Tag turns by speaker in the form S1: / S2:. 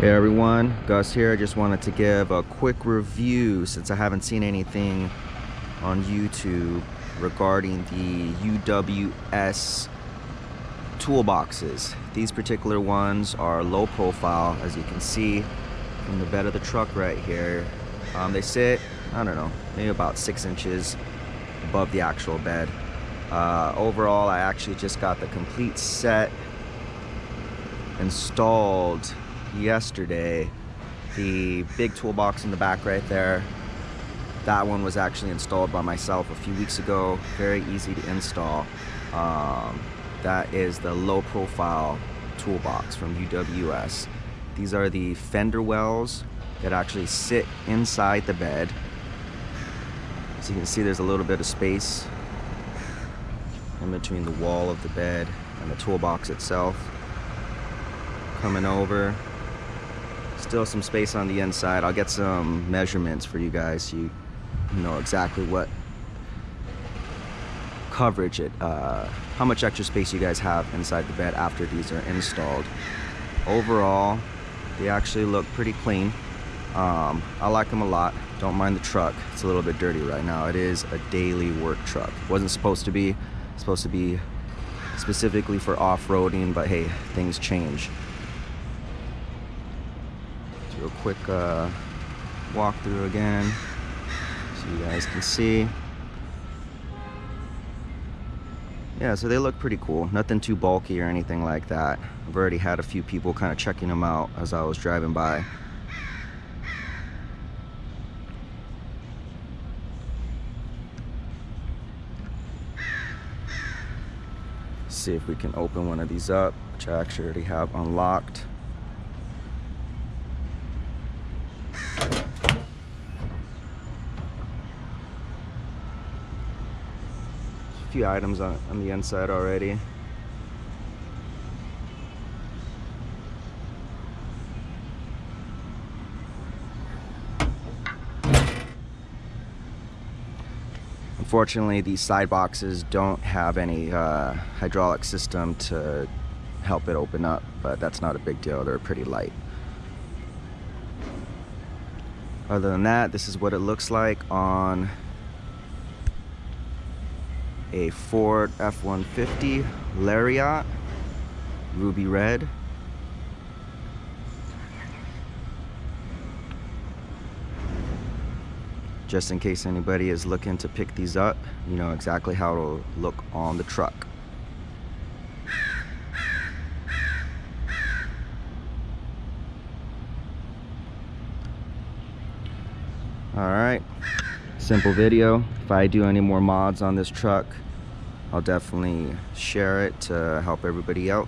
S1: Hey everyone, Gus here. I just wanted to give a quick review since I haven't seen anything on YouTube regarding the UWS toolboxes. These particular ones are low profile, as you can see from the bed of the truck right here. They sit, I don't know, maybe about 6 inches above the actual bed. Overall, I actually just got the complete set installed yesterday. The big toolbox in the back right there, that one was actually installed by myself a few weeks ago. Very easy to install. That is the low profile toolbox from UWS. These are the fender wells that actually sit inside the bed. As you can see, there's a little bit of space in between the wall of the bed and the toolbox itself. Coming over, still some space on the inside. I'll get some measurements for you guys so you know exactly what coverage how much extra space you guys have inside the bed after these are installed. Overall, they actually look pretty clean. I like them a lot. Don't mind the truck. It's a little bit dirty right now. It is a daily work truck. It wasn't supposed to be. It's supposed to be specifically for off-roading, but hey, things change. Do a quick walkthrough again so you guys can see. Yeah, so they look pretty cool. Nothing too bulky or anything like that. I've already had a few people kind of checking them out as I was driving by. See if we can open one of these up, which I actually already have unlocked. A few items on the inside already. Unfortunately, these side boxes don't have any hydraulic system to help it open up, but that's not a big deal. They're pretty light. Other than that, this is what it looks like on a Ford F-150 Lariat, ruby red. Just in case anybody is looking to pick these up, you know exactly how it'll look on the truck. Alright, simple video. If I do any more mods on this truck, I'll definitely share it to help everybody out.